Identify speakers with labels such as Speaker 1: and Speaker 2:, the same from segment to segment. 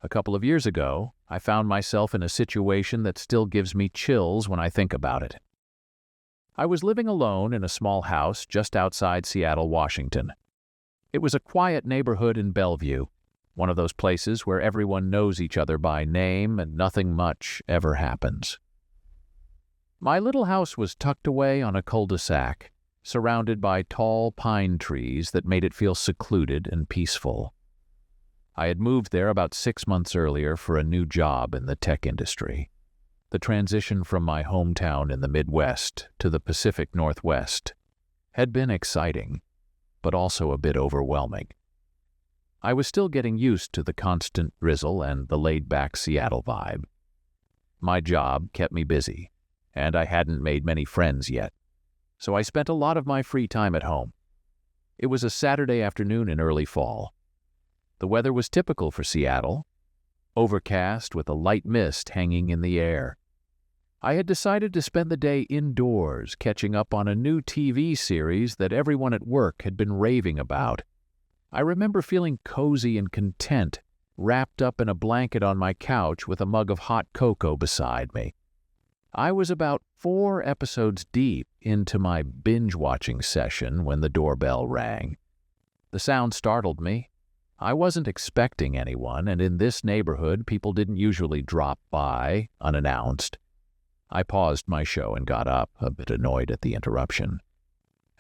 Speaker 1: A couple of years ago, I found myself in a situation that still gives me chills when I think about it. I was living alone in a small house just outside Seattle, Washington. It was a quiet neighborhood in Bellevue, one of those places where everyone knows each other by name and nothing much ever happens. My little house was tucked away on a cul-de-sac, surrounded by tall pine trees that made it feel secluded and peaceful. I had moved there about 6 months earlier for a new job in the tech industry. The transition from my hometown in the Midwest to the Pacific Northwest had been exciting, but also a bit overwhelming. I was still getting used to the constant drizzle and the laid-back Seattle vibe. My job kept me busy, and I hadn't made many friends yet, so I spent a lot of my free time at home. It was a Saturday afternoon in early fall. The weather was typical for Seattle, overcast with a light mist hanging in the air. I had decided to spend the day indoors, catching up on a new TV series that everyone at work had been raving about. I remember feeling cozy and content, wrapped up in a blanket on my couch with a mug of hot cocoa beside me. I was about 4 episodes deep into my binge-watching session when the doorbell rang. The sound startled me. I wasn't expecting anyone, and in this neighborhood, people didn't usually drop by unannounced. I paused my show and got up, a bit annoyed at the interruption.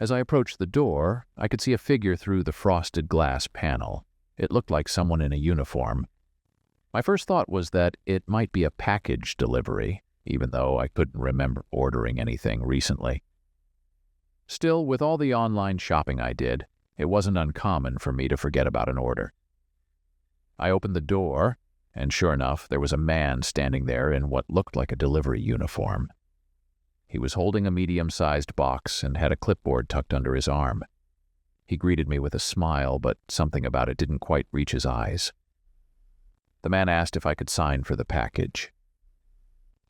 Speaker 1: As I approached the door, I could see a figure through the frosted glass panel. It looked like someone in a uniform. My first thought was that it might be a package delivery, even though I couldn't remember ordering anything recently. Still, with all the online shopping I did, it wasn't uncommon for me to forget about an order. I opened the door, and sure enough, there was a man standing there in what looked like a delivery uniform. He was holding a medium-sized box and had a clipboard tucked under his arm. He greeted me with a smile, but something about it didn't quite reach his eyes. The man asked if I could sign for the package.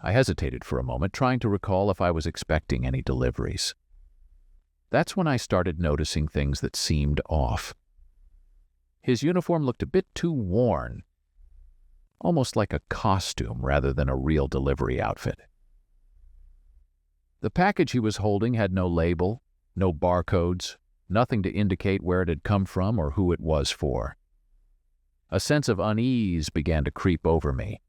Speaker 1: I hesitated for a moment, trying to recall if I was expecting any deliveries. That's when I started noticing things that seemed off. His uniform looked a bit too worn, almost like a costume rather than a real delivery outfit. The package he was holding had no label, no barcodes, nothing to indicate where it had come from or who it was for. A sense of unease began to creep over me.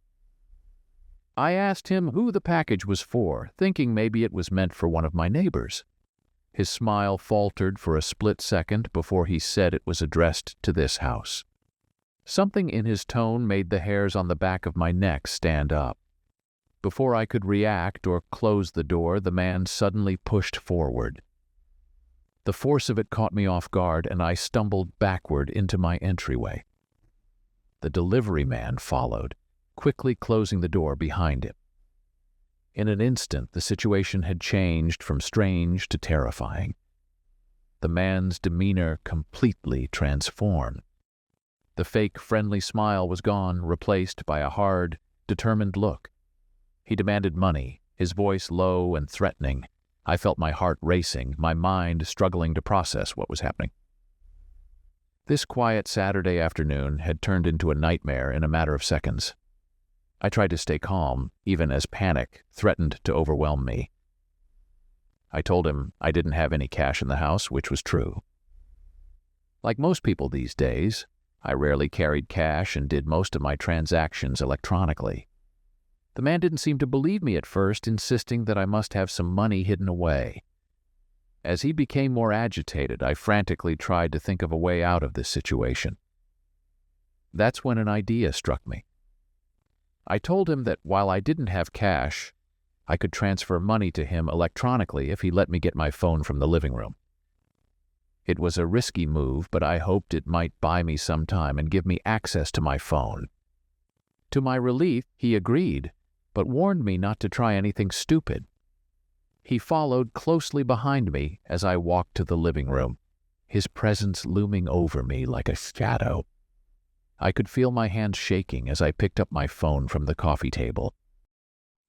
Speaker 1: I asked him who the package was for, thinking maybe it was meant for one of my neighbors. His smile faltered for a split second before he said it was addressed to this house. Something in his tone made the hairs on the back of my neck stand up. Before I could react or close the door, the man suddenly pushed forward. The force of it caught me off guard, and I stumbled backward into my entryway. The delivery man followed, quickly closing the door behind him. In an instant, the situation had changed from strange to terrifying. The man's demeanor completely transformed. The fake friendly smile was gone, replaced by a hard, determined look. He demanded money, his voice low and threatening. I felt my heart racing, my mind struggling to process what was happening. This quiet Saturday afternoon had turned into a nightmare in a matter of seconds. I tried to stay calm, even as panic threatened to overwhelm me. I told him I didn't have any cash in the house, which was true. Like most people these days, I rarely carried cash and did most of my transactions electronically. The man didn't seem to believe me at first, insisting that I must have some money hidden away. As he became more agitated, I frantically tried to think of a way out of this situation. That's when an idea struck me. I told him that while I didn't have cash, I could transfer money to him electronically if he let me get my phone from the living room. It was a risky move, but I hoped it might buy me some time and give me access to my phone. To my relief, he agreed, but warned me not to try anything stupid. He followed closely behind me as I walked to the living room, his presence looming over me like a shadow. I could feel my hands shaking as I picked up my phone from the coffee table.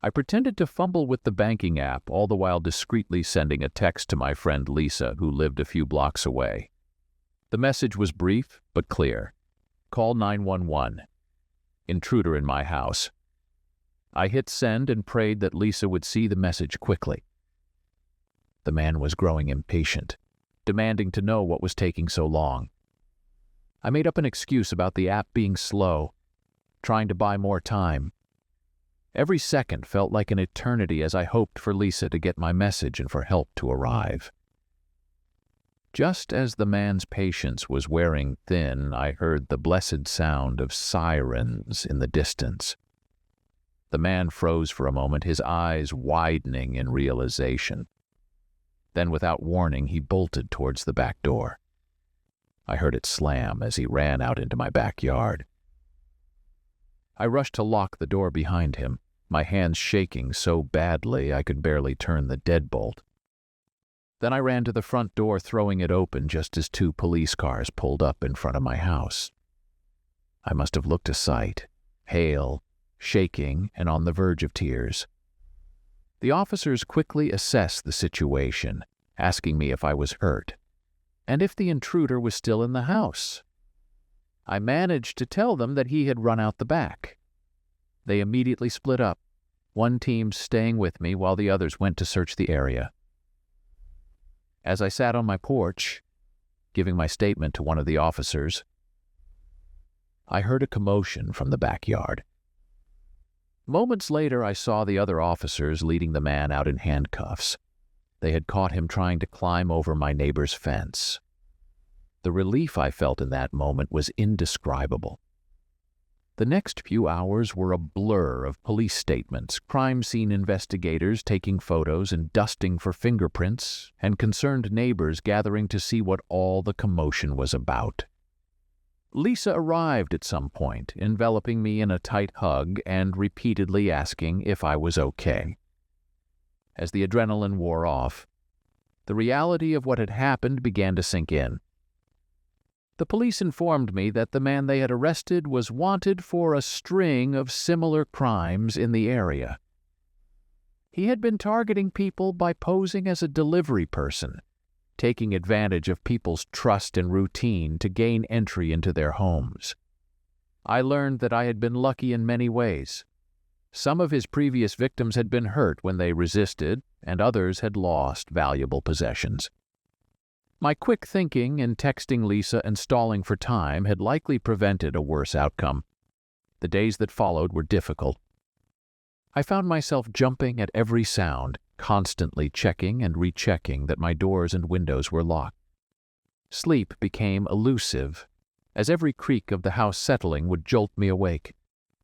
Speaker 1: I pretended to fumble with the banking app, all the while discreetly sending a text to my friend Lisa, who lived a few blocks away. The message was brief but clear. "Call 911. Intruder in my house. I hit send and prayed that Lisa would see the message quickly. The man was growing impatient, demanding to know what was taking so long. I made up an excuse about the app being slow, trying to buy more time. Every second felt like an eternity as I hoped for Lisa to get my message and for help to arrive. Just as the man's patience was wearing thin, I heard the blessed sound of sirens in the distance. The man froze for a moment, his eyes widening in realization. Then, without warning, he bolted towards the back door. I heard it slam as he ran out into my backyard. I rushed to lock the door behind him, my hands shaking so badly I could barely turn the deadbolt. Then I ran to the front door, throwing it open just as 2 police cars pulled up in front of my house. I must have looked a sight, pale, shaking, and on the verge of tears. The officers quickly assessed the situation, asking me if I was hurt, and if the intruder was still in the house. I managed to tell them that he had run out the back. They immediately split up, one team staying with me while the others went to search the area. As I sat on my porch, giving my statement to one of the officers, I heard a commotion from the backyard. Moments later, I saw the other officers leading the man out in handcuffs. They had caught him trying to climb over my neighbor's fence. The relief I felt in that moment was indescribable. The next few hours were a blur of police statements, crime scene investigators taking photos and dusting for fingerprints, and concerned neighbors gathering to see what all the commotion was about. Lisa arrived at some point, enveloping me in a tight hug and repeatedly asking if I was okay. As the adrenaline wore off, the reality of what had happened began to sink in. The police informed me that the man they had arrested was wanted for a string of similar crimes in the area. He had been targeting people by posing as a delivery person, taking advantage of people's trust and routine to gain entry into their homes. I learned that I had been lucky in many ways. Some of his previous victims had been hurt when they resisted, and others had lost valuable possessions. My quick thinking and texting Lisa and stalling for time had likely prevented a worse outcome. The days that followed were difficult. I found myself jumping at every sound, constantly checking and rechecking that my doors and windows were locked. Sleep became elusive, as every creak of the house settling would jolt me awake,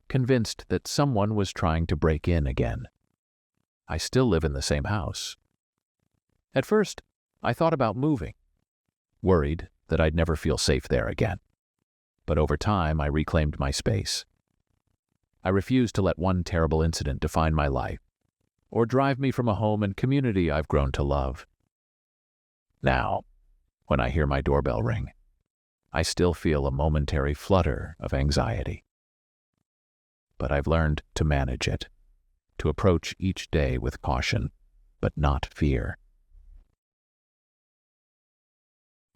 Speaker 1: convinced that someone was trying to break in again. I still live in the same house. At first, I thought about moving, worried that I'd never feel safe there again. But over time, I reclaimed my space. I refused to let one terrible incident define my life, or drive me from a home and community I've grown to love. Now, when I hear my doorbell ring, I still feel a momentary flutter of anxiety. But I've learned to manage it, to approach each day with caution, but not fear.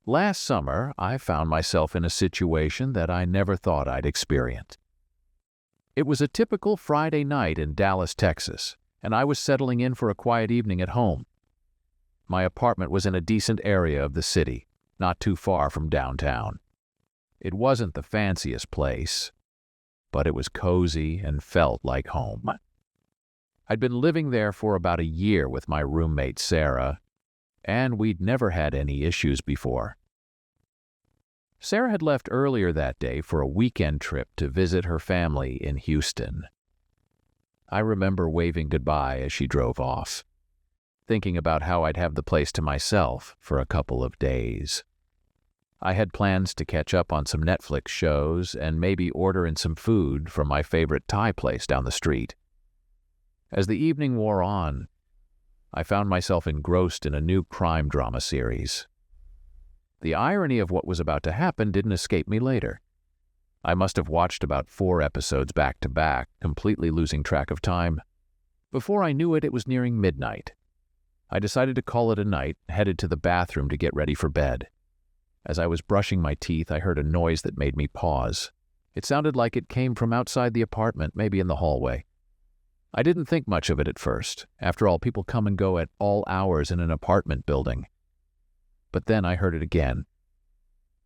Speaker 1: Last summer, I found myself in a situation that I never thought I'd experience. It was a typical Friday night in Dallas, Texas, and I was settling in for a quiet evening at home. My apartment was in a decent area of the city, not too far from downtown. It wasn't the fanciest place, but it was cozy and felt like home. I'd been living there for about a year with my roommate Sarah, and we'd never had any issues before. Sarah had left earlier that day for a weekend trip to visit her family in Houston. I remember waving goodbye as she drove off, thinking about how I'd have the place to myself for a couple of days. I had plans to catch up on some Netflix shows and maybe order in some food from my favorite Thai place down the street. As the evening wore on, I found myself engrossed in a new crime drama series. The irony of what was about to happen didn't escape me later. I must have watched about 4 episodes back to back, completely losing track of time. Before I knew it, it was nearing midnight. I decided to call it a night, headed to the bathroom to get ready for bed. As I was brushing my teeth, I heard a noise that made me pause, It sounded like it came from outside the apartment, maybe in the hallway. I didn't think much of it at first. After all, people come and go at all hours in an apartment building. But then I heard it again.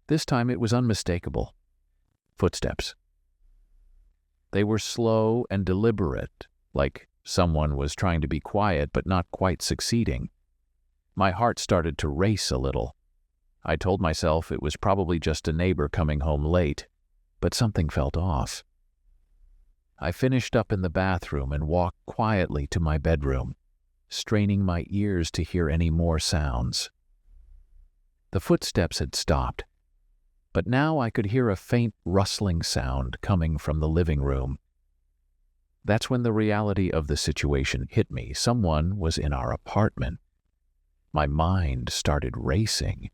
Speaker 1: This time it was unmistakable. Footsteps. They were slow and deliberate, like someone was trying to be quiet but not quite succeeding. My heart started to race a little. I told myself it was probably just a neighbor coming home late, but something felt off. I finished up in the bathroom and walked quietly to my bedroom, straining my ears to hear any more sounds. The footsteps had stopped, but now I could hear a faint rustling sound coming from the living room. That's when the reality of the situation hit me. Someone was in our apartment. My mind started racing.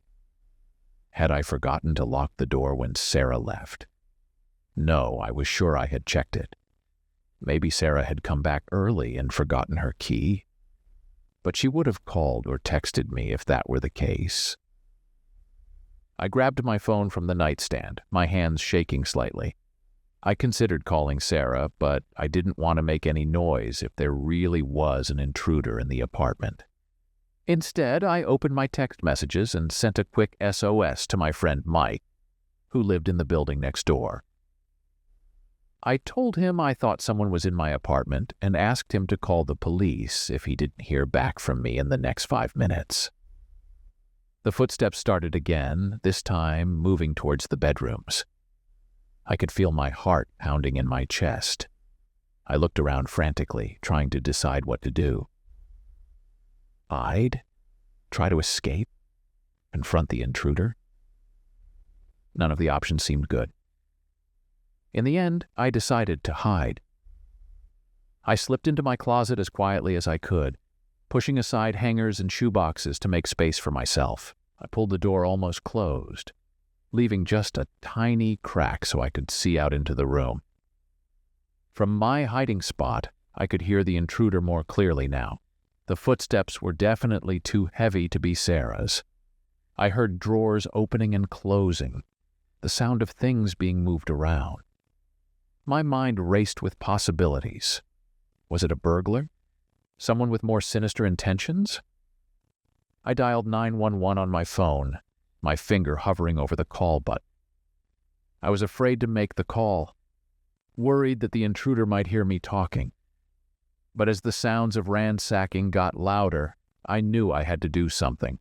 Speaker 1: Had I forgotten to lock the door when Sarah left? No, I was sure I had checked it. Maybe Sarah had come back early and forgotten her key. But she would have called or texted me if that were the case. I grabbed my phone from the nightstand, my hands shaking slightly. I considered calling Sarah, but I didn't want to make any noise if there really was an intruder in the apartment. Instead, I opened my text messages and sent a quick SOS to my friend Mike, who lived in the building next door. I told him I thought someone was in my apartment and asked him to call the police if he didn't hear back from me in the next 5 minutes. The footsteps started again, this time moving towards the bedrooms. I could feel my heart pounding in my chest. I looked around frantically, trying to decide what to do. Hide? Try to escape? Confront the intruder? None of the options seemed good. In the end, I decided to hide. I slipped into my closet as quietly as I could, pushing aside hangers and shoeboxes to make space for myself. I pulled the door almost closed, leaving just a tiny crack so I could see out into the room. From my hiding spot, I could hear the intruder more clearly now. The footsteps were definitely too heavy to be Sarah's. I heard drawers opening and closing, the sound of things being moved around. My mind raced with possibilities. Was it a burglar? Someone with more sinister intentions? I dialed 911 on my phone, my finger hovering over the call button. I was afraid to make the call, worried that the intruder might hear me talking. But as the sounds of ransacking got louder, I knew I had to do something.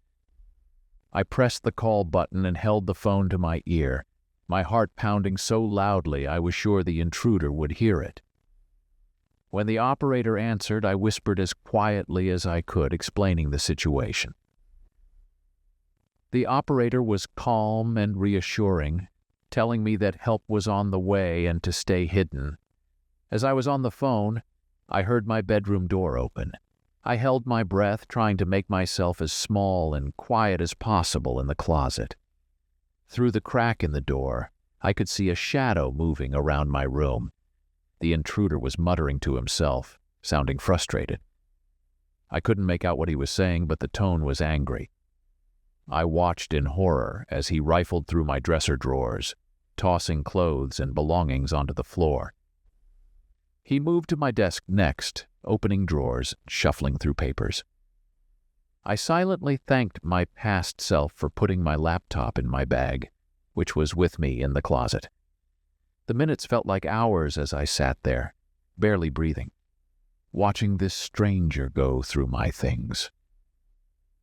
Speaker 1: I pressed the call button and held the phone to my ear, my heart pounding so loudly I was sure the intruder would hear it. When the operator answered, I whispered as quietly as I could, explaining the situation. The operator was calm and reassuring, telling me that help was on the way and to stay hidden. As I was on the phone, I heard my bedroom door open. I held my breath, trying to make myself as small and quiet as possible in the closet. Through the crack in the door, I could see a shadow moving around my room. The intruder was muttering to himself, sounding frustrated. I couldn't make out what he was saying, but the tone was angry. I watched in horror as he rifled through my dresser drawers, tossing clothes and belongings onto the floor. He moved to my desk next, opening drawers, shuffling through papers. I silently thanked my past self for putting my laptop in my bag, which was with me in the closet. The minutes felt like hours as I sat there, barely breathing, watching this stranger go through my things.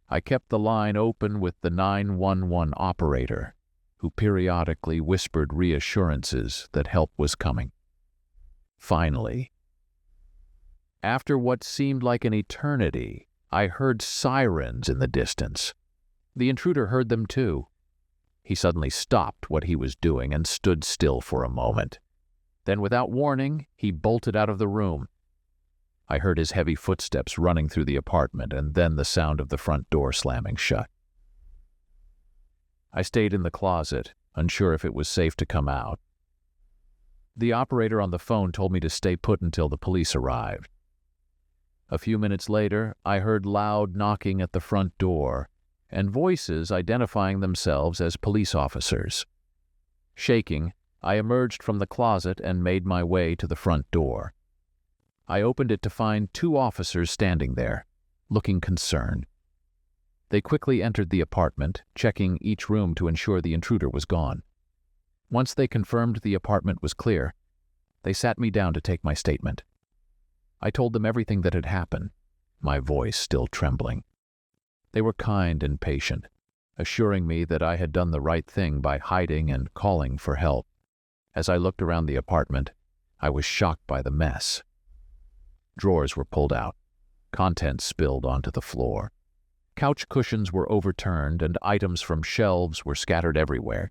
Speaker 1: I kept the line open with the 911 operator, who periodically whispered reassurances that help was coming. Finally, after what seemed like an eternity, I heard sirens in the distance. The intruder heard them too. He suddenly stopped what he was doing and stood still for a moment. Then, without warning, he bolted out of the room. I heard his heavy footsteps running through the apartment and then the sound of the front door slamming shut. I stayed in the closet, unsure if it was safe to come out. The operator on the phone told me to stay put until the police arrived. A few minutes later, I heard loud knocking at the front door and voices identifying themselves as police officers. Shaking, I emerged from the closet and made my way to the front door. I opened it to find 2 officers standing there, looking concerned. They quickly entered the apartment, checking each room to ensure the intruder was gone. Once they confirmed the apartment was clear, they sat me down to take my statement. I told them everything that had happened, my voice still trembling. They were kind and patient, assuring me that I had done the right thing by hiding and calling for help. As I looked around the apartment, I was shocked by the mess. Drawers were pulled out, contents spilled onto the floor. Couch cushions were overturned and items from shelves were scattered everywhere.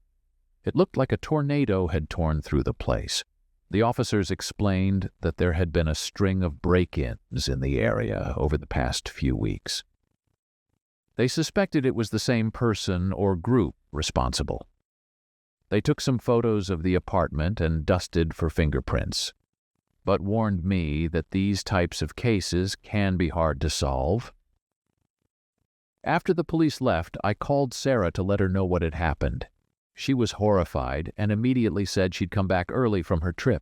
Speaker 1: It looked like a tornado had torn through the place. The officers explained that there had been a string of break-ins in the area over the past few weeks. They suspected it was the same person or group responsible. They took some photos of the apartment and dusted for fingerprints, but warned me that these types of cases can be hard to solve. After the police left, I called Sarah to let her know what had happened. She was horrified and immediately said she'd come back early from her trip.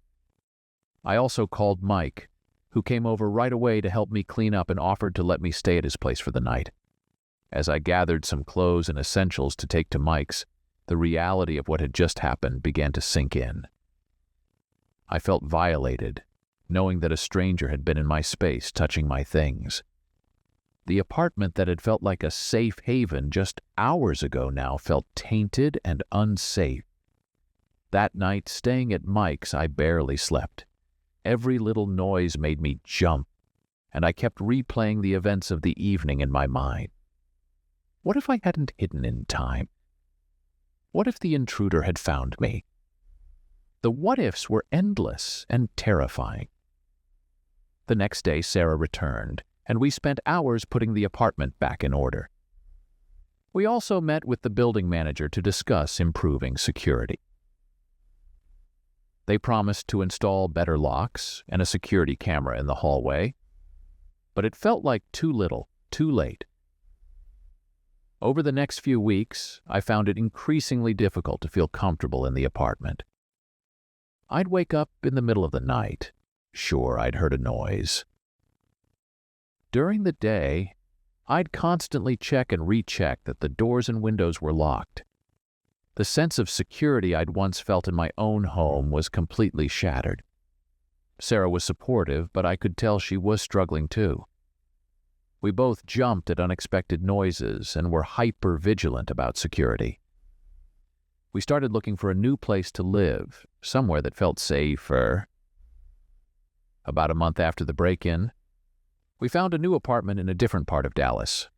Speaker 1: I also called Mike, who came over right away to help me clean up and offered to let me stay at his place for the night. As I gathered some clothes and essentials to take to Mike's, the reality of what had just happened began to sink in. I felt violated, knowing that a stranger had been in my space touching my things. The apartment that had felt like a safe haven just hours ago now felt tainted and unsafe. That night, staying at Mike's, I barely slept. Every little noise made me jump, and I kept replaying the events of the evening in my mind. What if I hadn't hidden in time? What if the intruder had found me? The what-ifs were endless and terrifying. The next day, Sarah returned, and we spent hours putting the apartment back in order. We also met with the building manager to discuss improving security. They promised to install better locks and a security camera in the hallway, but it felt like too little, too late. Over the next few weeks, I found it increasingly difficult to feel comfortable in the apartment. I'd wake up in the middle of the night. Sure, I'd heard a noise. During the day, I'd constantly check and recheck that the doors and windows were locked. The sense of security I'd once felt in my own home was completely shattered. Sarah was supportive, but I could tell she was struggling too. We both jumped at unexpected noises and were hyper-vigilant about security. We started looking for a new place to live, somewhere that felt safer. About a month after the break-in, we found a new apartment in a different part of Dallas.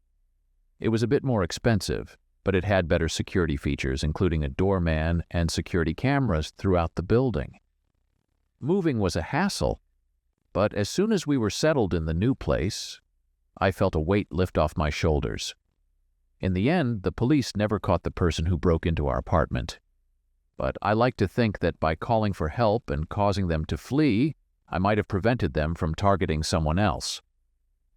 Speaker 1: It was a bit more expensive, but it had better security features, including a doorman and security cameras throughout the building. Moving was a hassle, but as soon as we were settled in the new place, I felt a weight lift off my shoulders. In the end, the police never caught the person who broke into our apartment. But I like to think that by calling for help and causing them to flee, I might have prevented them from targeting someone else.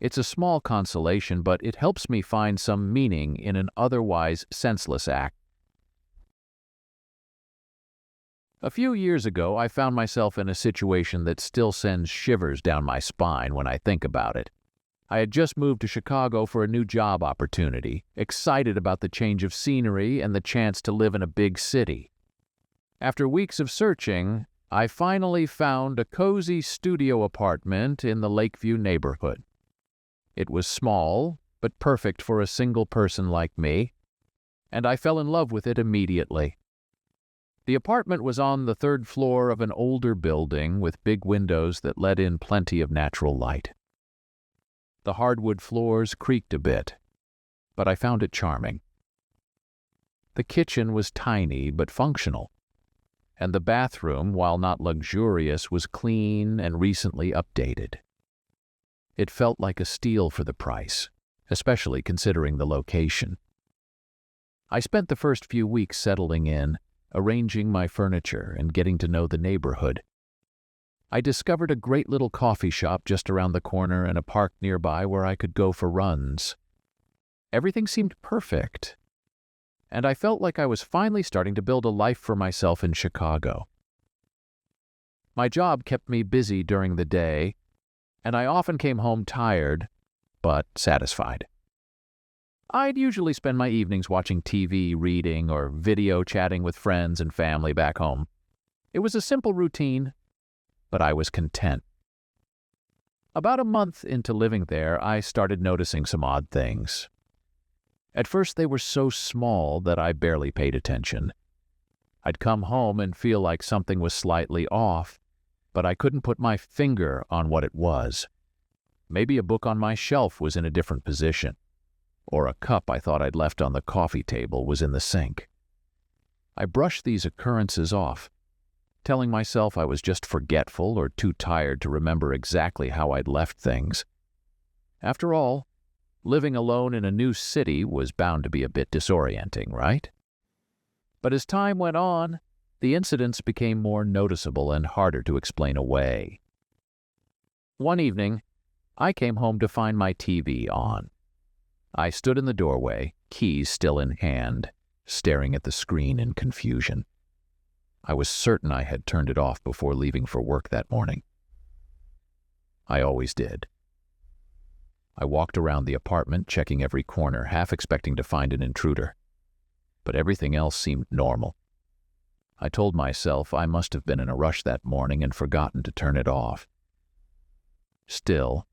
Speaker 1: It's a small consolation, but it helps me find some meaning in an otherwise senseless act. A few years ago, I found myself in a situation that still sends shivers down my spine when I think about it. I had just moved to Chicago for a new job opportunity, excited about the change of scenery and the chance to live in a big city. After weeks of searching, I finally found a cozy studio apartment in the Lakeview neighborhood. It was small, but perfect for a single person like me, and I fell in love with it immediately. The apartment was on the 3rd floor of an older building with big windows that let in plenty of natural light. The hardwood floors creaked a bit, but I found it charming. The kitchen was tiny but functional, and the bathroom, while not luxurious, was clean and recently updated. It felt like a steal for the price, especially considering the location. I spent the first few weeks settling in, arranging my furniture and getting to know the neighborhood. I discovered a great little coffee shop just around the corner and a park nearby where I could go for runs. Everything seemed perfect, and I felt like I was finally starting to build a life for myself in Chicago. My job kept me busy during the day, and I often came home tired, but satisfied. I'd usually spend my evenings watching TV, reading, or video chatting with friends and family back home. It was a simple routine, but I was content. About a month into living there, I started noticing some odd things. At first, they were so small that I barely paid attention. I'd come home and feel like something was slightly off, but I couldn't put my finger on what it was. Maybe a book on my shelf was in a different position, or a cup I thought I'd left on the coffee table was in the sink. I brushed these occurrences off, telling myself I was just forgetful or too tired to remember exactly how I'd left things. After all, living alone in a new city was bound to be a bit disorienting, right? But as time went on, the incidents became more noticeable and harder to explain away. One evening, I came home to find my TV on. I stood in the doorway, keys still in hand, staring at the screen in confusion. I was certain I had turned it off before leaving for work that morning. I always did. I walked around the apartment, checking every corner, half expecting to find an intruder. But everything else seemed normal. I told myself I must have been in a rush that morning and forgotten to turn it off. Still,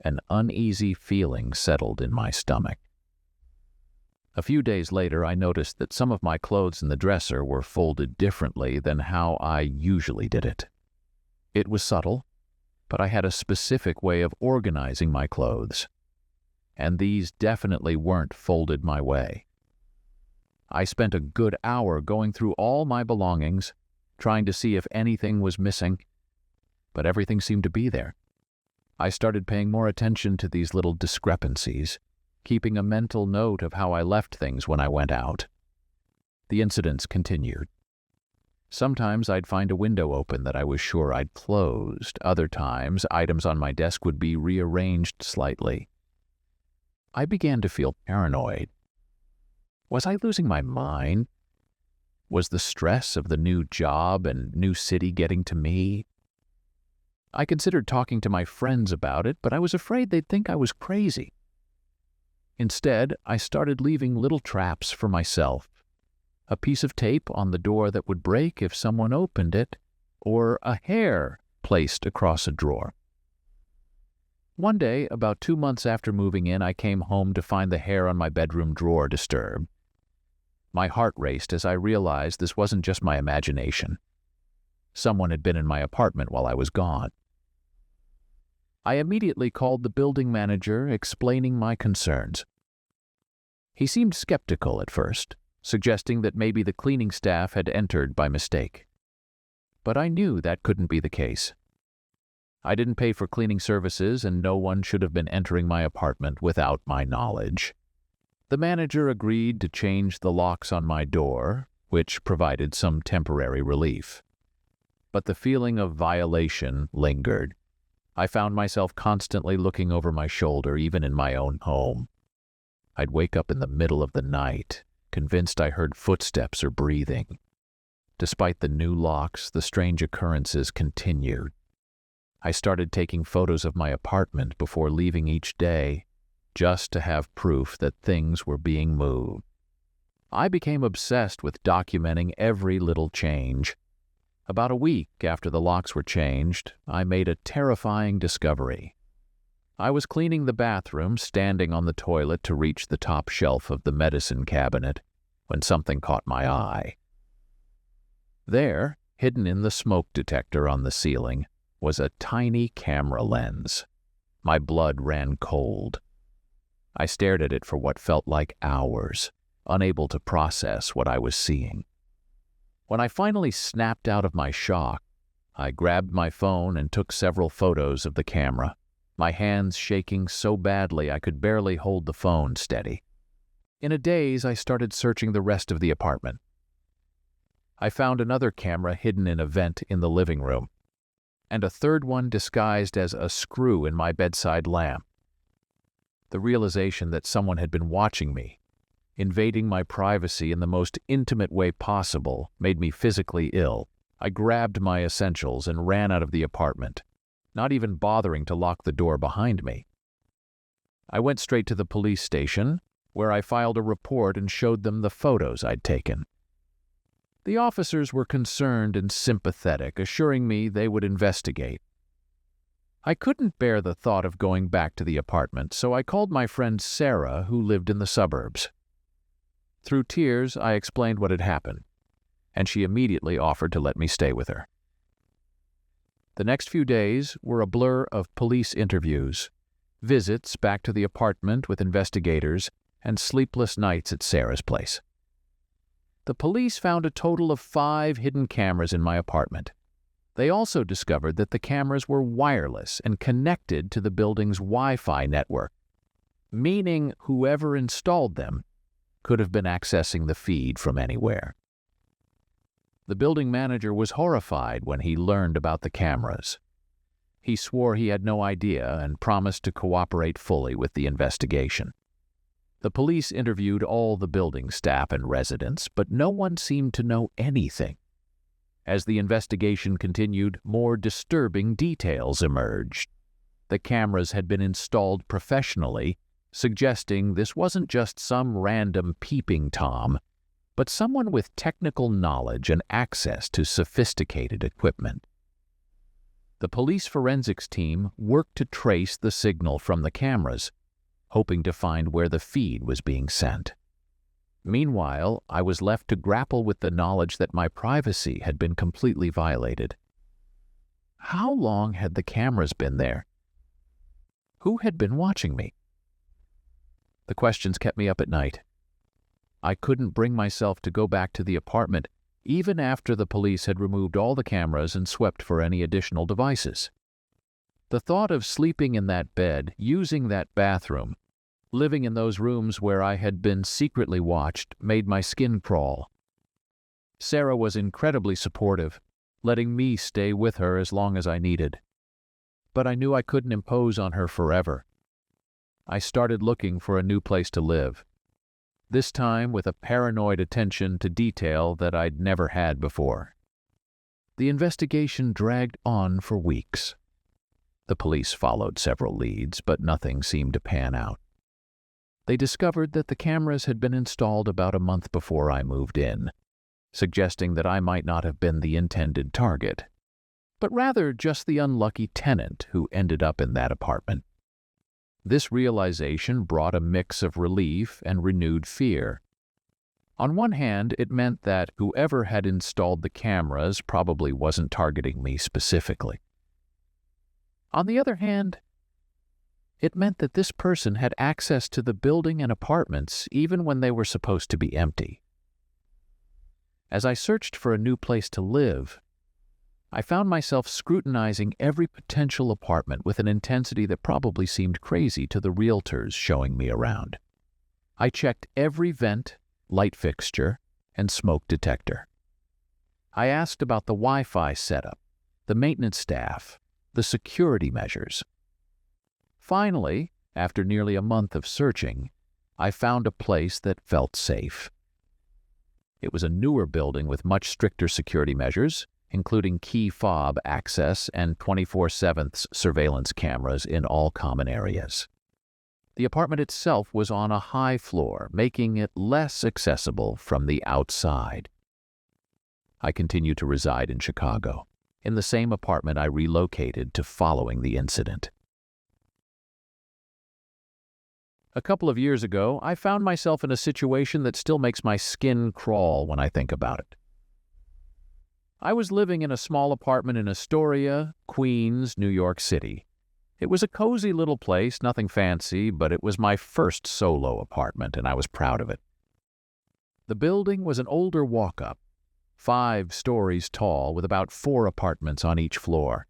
Speaker 1: an uneasy feeling settled in my stomach. A few days later, I noticed that some of my clothes in the dresser were folded differently than how I usually did it. It was subtle, but I had a specific way of organizing my clothes, and these definitely weren't folded my way. I spent a good hour going through all my belongings, trying to see if anything was missing, but everything seemed to be there. I started paying more attention to these little discrepancies, keeping a mental note of how I left things when I went out. The incidents continued. Sometimes I'd find a window open that I was sure I'd closed. Other times, items on my desk would be rearranged slightly. I began to feel paranoid. Was I losing my mind? Was the stress of the new job and new city getting to me? I considered talking to my friends about it, but I was afraid they'd think I was crazy. Instead, I started leaving little traps for myself. A piece of tape on the door that would break if someone opened it, or a hair placed across a drawer. One day, about 2 months after moving in, I came home to find the hair on my bedroom drawer disturbed. My heart raced as I realized this wasn't just my imagination. Someone had been in my apartment while I was gone. I immediately called the building manager, explaining my concerns. He seemed skeptical at first, suggesting that maybe the cleaning staff had entered by mistake. But I knew that couldn't be the case. I didn't pay for cleaning services, and no one should have been entering my apartment without my knowledge. The manager agreed to change the locks on my door, which provided some temporary relief. But the feeling of violation lingered. I found myself constantly looking over my shoulder, even in my own home. I'd wake up in the middle of the night, convinced I heard footsteps or breathing. Despite the new locks, the strange occurrences continued. I started taking photos of my apartment before leaving each day, just to have proof that things were being moved. I became obsessed with documenting every little change. About a week after the locks were changed, I made a terrifying discovery. I was cleaning the bathroom, standing on the toilet to reach the top shelf of the medicine cabinet, when something caught my eye. There, hidden in the smoke detector on the ceiling, was a tiny camera lens. My blood ran cold. I stared at it for what felt like hours, unable to process what I was seeing. When I finally snapped out of my shock, I grabbed my phone and took several photos of the camera, my hands shaking so badly I could barely hold the phone steady. In a daze, I started searching the rest of the apartment. I found another camera hidden in a vent in the living room, and a third one disguised as a screw in my bedside lamp. The realization that someone had been watching me, invading my privacy in the most intimate way possible, made me physically ill. I grabbed my essentials and ran out of the apartment, not even bothering to lock the door behind me. I went straight to the police station, where I filed a report and showed them the photos I'd taken. The officers were concerned and sympathetic, assuring me they would investigate. I couldn't bear the thought of going back to the apartment, so I called my friend Sarah, who lived in the suburbs. Through tears, I explained what had happened, and she immediately offered to let me stay with her. The next few days were a blur of police interviews, visits back to the apartment with investigators, and sleepless nights at Sarah's place. The police found a total of 5 hidden cameras in my apartment. They also discovered that the cameras were wireless and connected to the building's Wi-Fi network, meaning whoever installed them could have been accessing the feed from anywhere. The building manager was horrified when he learned about the cameras. He swore he had no idea and promised to cooperate fully with the investigation. The police interviewed all the building staff and residents, but no one seemed to know anything. As the investigation continued, more disturbing details emerged. The cameras had been installed professionally, suggesting this wasn't just some random peeping Tom, but someone with technical knowledge and access to sophisticated equipment. The police forensics team worked to trace the signal from the cameras, hoping to find where the feed was being sent. Meanwhile, I was left to grapple with the knowledge that my privacy had been completely violated. How long had the cameras been there? Who had been watching me? The questions kept me up at night. I couldn't bring myself to go back to the apartment, even after the police had removed all the cameras and swept for any additional devices. The thought of sleeping in that bed, using that bathroom, living in those rooms where I had been secretly watched, made my skin crawl. Sarah was incredibly supportive, letting me stay with her as long as I needed. But I knew I couldn't impose on her forever. I started looking for a new place to live, this time with a paranoid attention to detail that I'd never had before. The investigation dragged on for weeks. The police followed several leads, but nothing seemed to pan out. They discovered that the cameras had been installed about a month before I moved in, suggesting that I might not have been the intended target, but rather just the unlucky tenant who ended up in that apartment. This realization brought a mix of relief and renewed fear. On one hand, it meant that whoever had installed the cameras probably wasn't targeting me specifically. On the other hand, it meant that this person had access to the building and apartments even when they were supposed to be empty. As I searched for a new place to live, I found myself scrutinizing every potential apartment with an intensity that probably seemed crazy to the realtors showing me around. I checked every vent, light fixture, and smoke detector. I asked about the Wi-Fi setup, the maintenance staff, the security measures. Finally, after nearly a month of searching, I found a place that felt safe. It was a newer building with much stricter security measures, including key fob access and 24/7 surveillance cameras in all common areas. The apartment itself was on a high floor, making it less accessible from the outside. I continued to reside in Chicago, in the same apartment I relocated to following the incident. A couple of years ago, I found myself in a situation that still makes my skin crawl when I think about it. I was living in a small apartment in Astoria, Queens, New York City. It was a cozy little place, nothing fancy, but it was my first solo apartment, and I was proud of it. The building was an older walk-up, 5 stories tall, with about 4 apartments on each floor.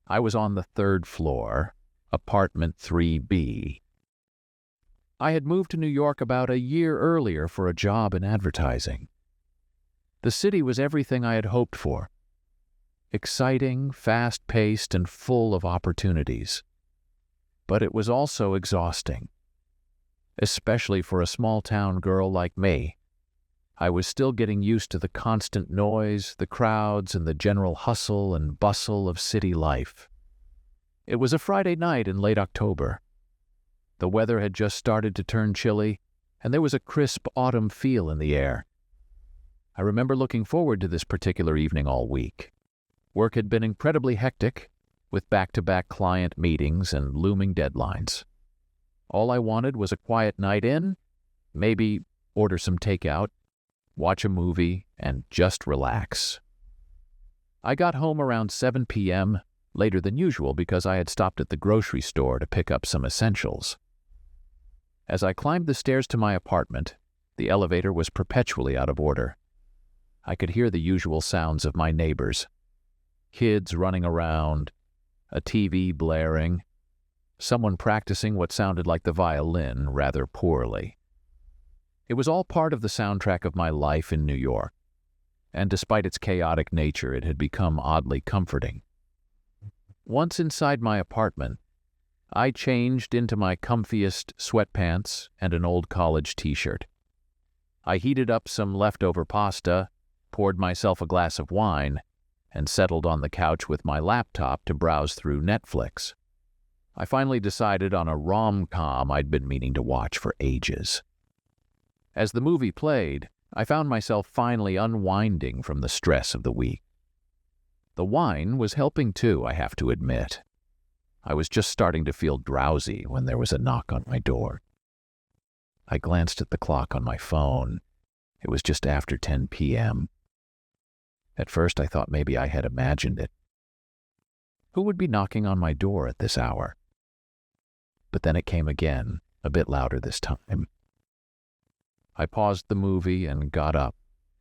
Speaker 1: I was on the 3rd floor, apartment 3B. I had moved to New York about a year earlier for a job in advertising. The city was everything I had hoped for. Exciting, fast-paced, and full of opportunities. But it was also exhausting, especially for a small-town girl like me. I was still getting used to the constant noise, the crowds, and the general hustle and bustle of city life. It was a Friday night in late October. The weather had just started to turn chilly, and there was a crisp autumn feel in the air. I remember looking forward to this particular evening all week. Work had been incredibly hectic, with back-to-back client meetings and looming deadlines. All I wanted was a quiet night in, maybe order some takeout, watch a movie, and just relax. I got home around 7 p.m., later than usual because I had stopped at the grocery store to pick up some essentials. As I climbed the stairs to my apartment, the elevator was perpetually out of order. I could hear the usual sounds of my neighbors. Kids running around, a TV blaring, someone practicing what sounded like the violin rather poorly. It was all part of the soundtrack of my life in New York, and despite its chaotic nature, it had become oddly comforting. Once inside my apartment, I changed into my comfiest sweatpants and an old college t-shirt. I heated up some leftover pasta, poured myself a glass of wine, and settled on the couch with my laptop to browse through Netflix. I finally decided on a rom-com I'd been meaning to watch for ages. As the movie played, I found myself finally unwinding from the stress of the week. The wine was helping too, I have to admit. I was just starting to feel drowsy when there was a knock on my door. I glanced at the clock on my phone. It was just after 10 p.m. At first I thought maybe I had imagined it. Who would be knocking on my door at this hour? But then it came again, a bit louder this time. I paused the movie and got up,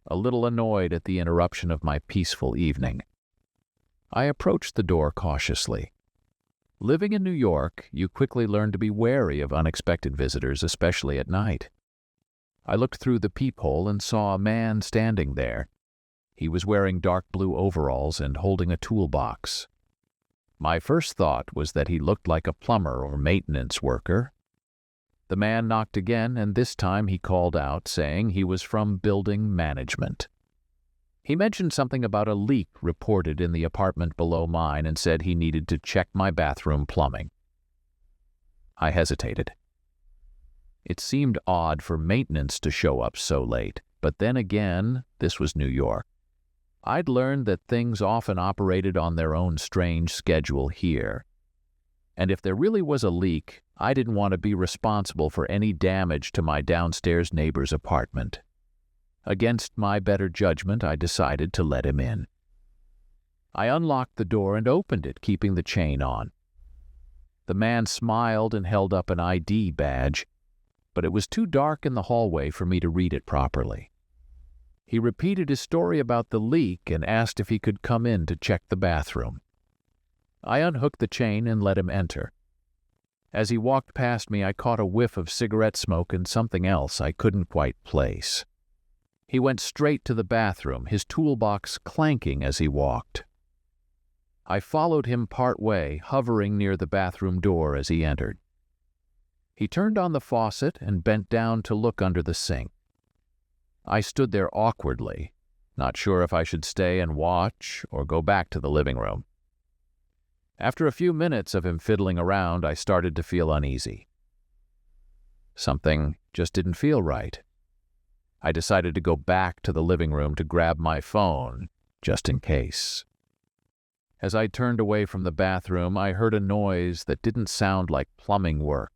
Speaker 1: a little annoyed at the interruption of my peaceful evening. I approached the door cautiously. Living in New York, you quickly learn to be wary of unexpected visitors, especially at night. I looked through the peephole and saw a man standing there. He was wearing dark blue overalls and holding a toolbox. My first thought was that he looked like a plumber or maintenance worker. The man knocked again, and this time he called out, saying he was from building management. He mentioned something about a leak reported in the apartment below mine and said he needed to check my bathroom plumbing. I hesitated. It seemed odd for maintenance to show up so late, but then again, this was New York. I'd learned that things often operated on their own strange schedule here. And if there really was a leak, I didn't want to be responsible for any damage to my downstairs neighbor's apartment. Against my better judgment, I decided to let him in. I unlocked the door and opened it, keeping the chain on. The man smiled and held up an ID badge, but it was too dark in the hallway for me to read it properly. He repeated his story about the leak and asked if he could come in to check the bathroom. I unhooked the chain and let him enter. As he walked past me, I caught a whiff of cigarette smoke and something else I couldn't quite place. He went straight to the bathroom, his toolbox clanking as he walked. I followed him part way, hovering near the bathroom door as he entered. He turned on the faucet and bent down to look under the sink. I stood there awkwardly, not sure if I should stay and watch or go back to the living room. After a few minutes of him fiddling around, I started to feel uneasy. Something just didn't feel right. I decided to go back to the living room to grab my phone, just in case. As I turned away from the bathroom, I heard a noise that didn't sound like plumbing work.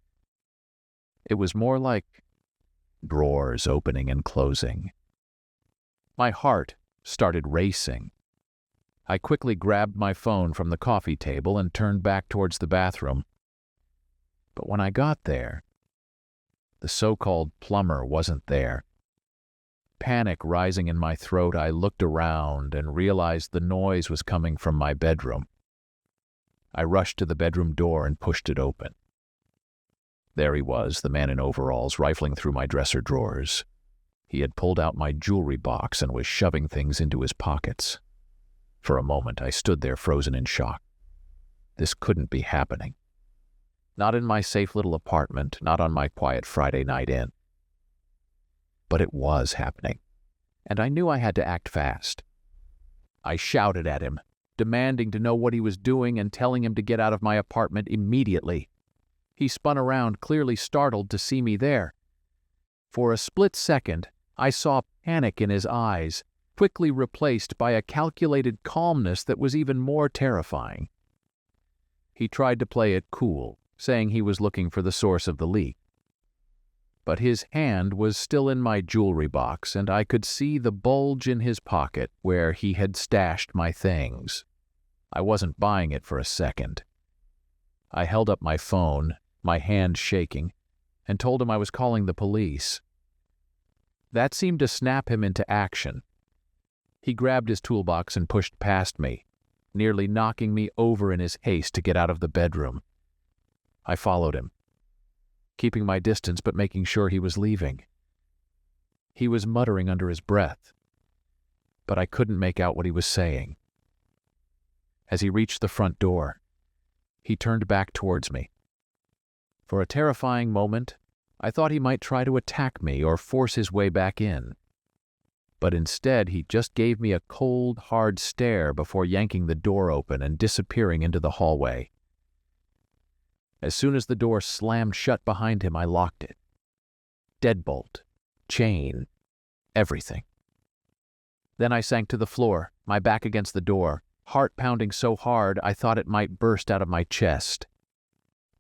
Speaker 1: It was more like drawers opening and closing. My heart started racing. I quickly grabbed my phone from the coffee table and turned back towards the bathroom. But when I got there, the so-called plumber wasn't there. Panic rising in my throat, I looked around and realized the noise was coming from my bedroom. I rushed to the bedroom door and pushed it open. There he was, the man in overalls, rifling through my dresser drawers. He had pulled out my jewelry box and was shoving things into his pockets. For a moment, I stood there frozen in shock. This couldn't be happening. Not in my safe little apartment, not on my quiet Friday night in. But it was happening. and I knew I had to act fast. I shouted at him, demanding to know what he was doing and telling him to get out of my apartment immediately. He spun around, clearly startled to see me there. For a split second, I saw panic in his eyes, quickly replaced by a calculated calmness that was even more terrifying. He tried to play it cool, saying he was looking for the source of the leak. But his hand was still in my jewelry box, and I could see the bulge in his pocket where he had stashed my things. I wasn't buying it for a second. I held up my phone, my hand shaking, and told him I was calling the police. That seemed to snap him into action. He grabbed his toolbox and pushed past me, nearly knocking me over in his haste to get out of the bedroom. I followed him, keeping my distance but making sure he was leaving. He was muttering under his breath, but I couldn't make out what he was saying. As he reached the front door, he turned back towards me. For a terrifying moment, I thought he might try to attack me or force his way back in. But instead, he just gave me a cold, hard stare before yanking the door open and disappearing into the hallway. As soon as the door slammed shut behind him, I locked it. Deadbolt, chain, everything. Then I sank to the floor, my back against the door, heart pounding so hard I thought it might burst out of my chest.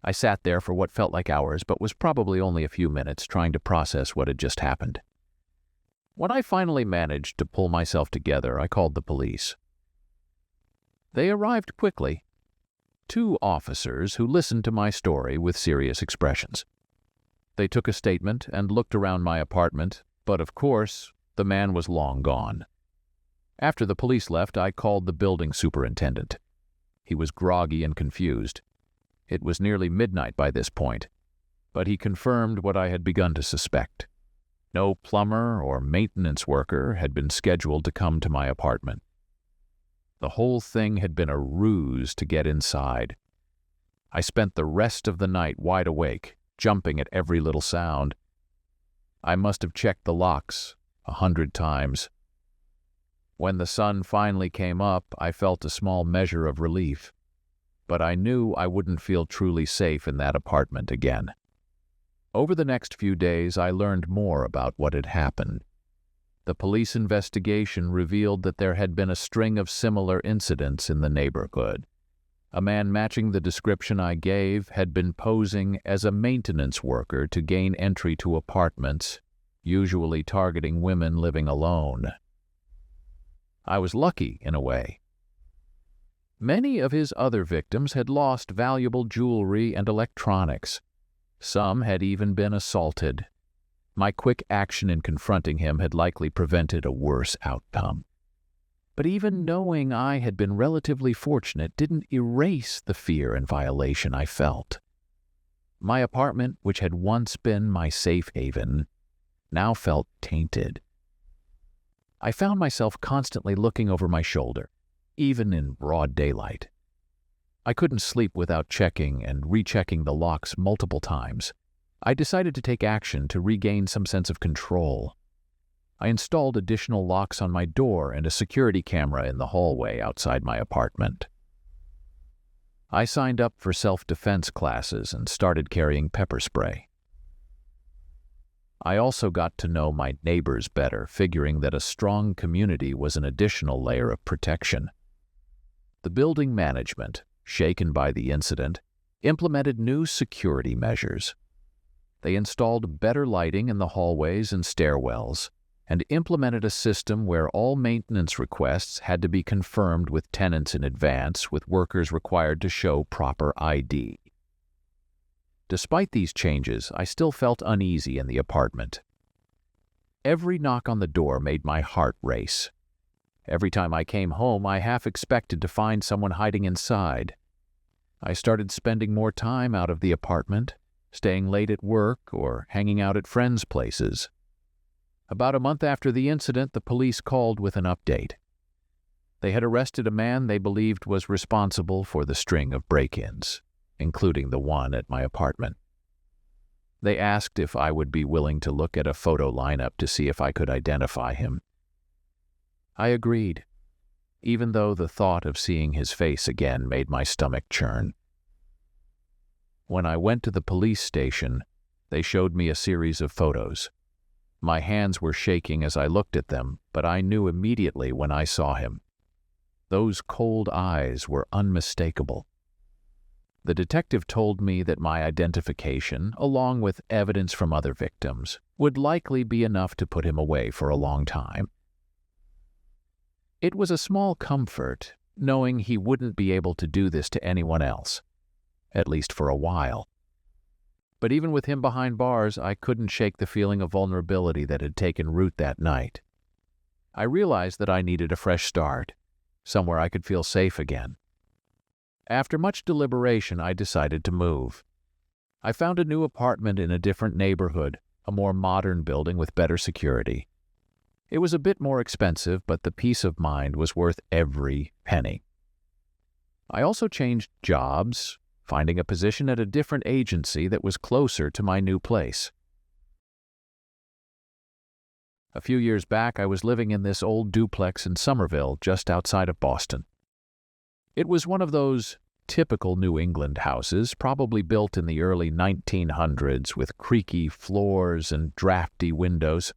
Speaker 1: I sat there for what felt like hours, but was probably only a few minutes, trying to process what had just happened. When I finally managed to pull myself together, I called the police. They arrived quickly. 2 officers who listened to my story with serious expressions. They took a statement and looked around my apartment, but of course, the man was long gone. After the police left, I called the building superintendent. He was groggy and confused. It was nearly midnight by this point, but he confirmed what I had begun to suspect. No plumber or maintenance worker had been scheduled to come to my apartment. The whole thing had been a ruse to get inside. I spent the rest of the night wide awake, jumping at every little sound. I must have checked the locks 100 times. When the sun finally came up, I felt a small measure of relief, but I knew I wouldn't feel truly safe in that apartment again. Over the next few days, I learned more about what had happened. The police investigation revealed that there had been a string of similar incidents in the neighborhood. A man matching the description I gave had been posing as a maintenance worker to gain entry to apartments, usually targeting women living alone. I was lucky in a way. Many of his other victims had lost valuable jewelry and electronics. Some had even been assaulted. My quick action in confronting him had likely prevented a worse outcome. But even knowing I had been relatively fortunate didn't erase the fear and violation I felt. My apartment, which had once been my safe haven, now felt tainted. I found myself constantly looking over my shoulder, even in broad daylight. I couldn't sleep without checking and rechecking the locks multiple times. I decided to take action to regain some sense of control. I installed additional locks on my door and a security camera in the hallway outside my apartment. I signed up for self-defense classes and started carrying pepper spray. I also got to know my neighbors better, figuring that a strong community was an additional layer of protection. The building management, shaken by the incident, implemented new security measures. They installed better lighting in the hallways and stairwells, and implemented a system where all maintenance requests had to be confirmed with tenants in advance, with workers required to show proper ID. Despite these changes, I still felt uneasy in the apartment. Every knock on the door made my heart race. Every time I came home, I half expected to find someone hiding inside. I started spending more time out of the apartment, staying late at work or hanging out at friends' places. About a month after the incident, the police called with an update. They had arrested a man they believed was responsible for the string of break-ins, including the one at my apartment. They asked if I would be willing to look at a photo lineup to see if I could identify him, I agreed, even though the thought of seeing his face again made my stomach churn. When I went to the police station, they showed me a series of photos. My hands were shaking as I looked at them, but I knew immediately when I saw him. Those cold eyes were unmistakable. The detective told me that my identification, along with evidence from other victims, would likely be enough to put him away for a long time. It was a small comfort, knowing he wouldn't be able to do this to anyone else, at least for a while. But even with him behind bars, I couldn't shake the feeling of vulnerability that had taken root that night. I realized that I needed a fresh start, somewhere I could feel safe again. After much deliberation, I decided to move. I found a new apartment in a different neighborhood, a more modern building with better security. It was a bit more expensive, but the peace of mind was worth every penny. I also changed jobs, finding a position at a different agency that was closer to my new place. A few years back, I was living in this old duplex in Somerville, just outside of Boston. It was one of those typical New England houses, probably built in the early 1900s, with creaky floors and drafty windows.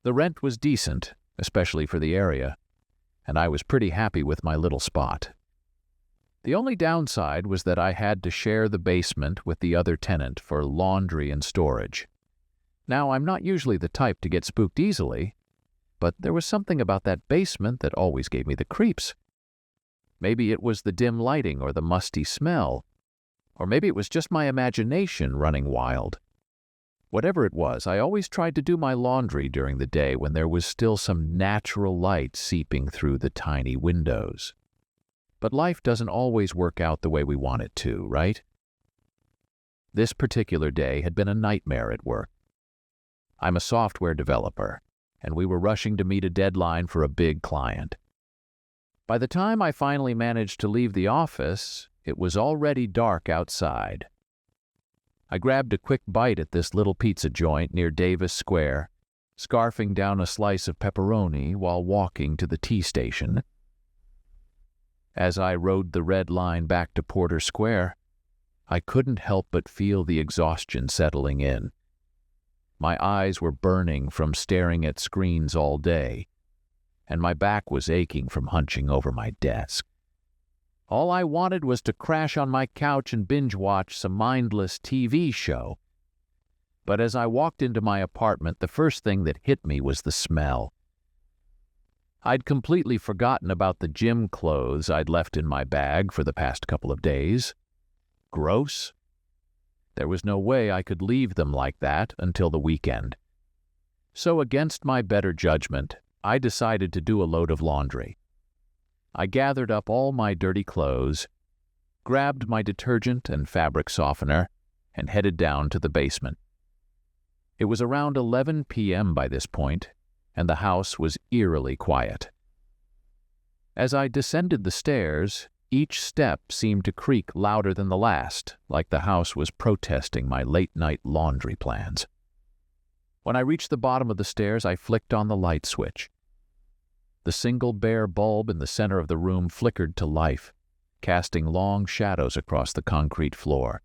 Speaker 1: The rent was decent, especially for the area, and I was pretty happy with my little spot. The only downside was that I had to share the basement with the other tenant for laundry and storage. Now, I'm not usually the type to get spooked easily, but there was something about that basement that always gave me the creeps. Maybe it was the dim lighting or the musty smell, or maybe it was just my imagination running wild. Whatever it was, I always tried to do my laundry during the day when there was still some natural light seeping through the tiny windows. But life doesn't always work out the way we want it to, right? This particular day had been a nightmare at work. I'm a software developer, and we were rushing to meet a deadline for a big client. By the time I finally managed to leave the office, it was already dark outside. I grabbed a quick bite at this little pizza joint near Davis Square, scarfing down a slice of pepperoni while walking to the T-station. As I rode the red line back to Porter Square, I couldn't help but feel the exhaustion settling in. My eyes were burning from staring at screens all day, and my back was aching from hunching over my desk. All I wanted was to crash on my couch and binge-watch some mindless TV show. But as I walked into my apartment, the first thing that hit me was the smell. I'd completely forgotten about the gym clothes I'd left in my bag for the past couple of days. Gross. There was no way I could leave them like that until the weekend. So against my better judgment, I decided to do a load of laundry. I gathered up all my dirty clothes, grabbed my detergent and fabric softener, and headed down to the basement. It was around 11 p.m. by this point, and the house was eerily quiet. As I descended the stairs, each step seemed to creak louder than the last, like the house was protesting my late-night laundry plans. When I reached the bottom of the stairs, I flicked on the light switch. The single bare bulb in the center of the room flickered to life, casting long shadows across the concrete floor.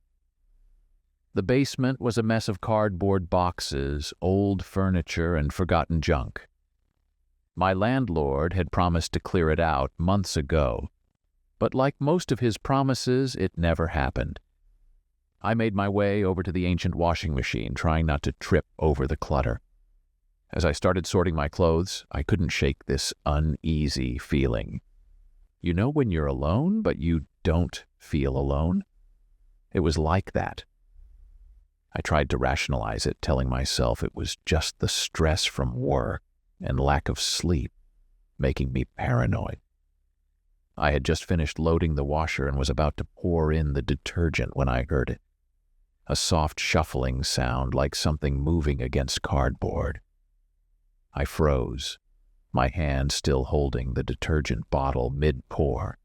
Speaker 1: The basement was a mess of cardboard boxes, old furniture, and forgotten junk. My landlord had promised to clear it out months ago, but like most of his promises, it never happened. I made my way over to the ancient washing machine, trying not to trip over the clutter. As I started sorting my clothes, I couldn't shake this uneasy feeling. You know when you're alone, but you don't feel alone? It was like that. I tried to rationalize it, telling myself it was just the stress from work and lack of sleep, making me paranoid. I had just finished loading the washer and was about to pour in the detergent when I heard it. A soft shuffling sound like something moving against cardboard. I froze, my hand still holding the detergent bottle mid-pour.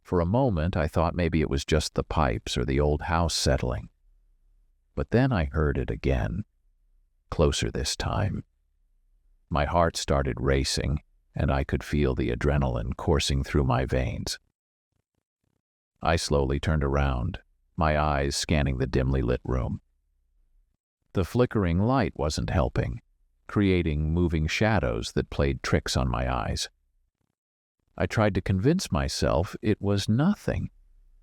Speaker 1: For a moment, I thought maybe it was just the pipes or the old house settling. But then I heard it again, closer this time. My heart started racing, and I could feel the adrenaline coursing through my veins. I slowly turned around, my eyes scanning the dimly lit room. The flickering light wasn't helping, creating moving shadows that played tricks on my eyes. I tried to convince myself it was nothing,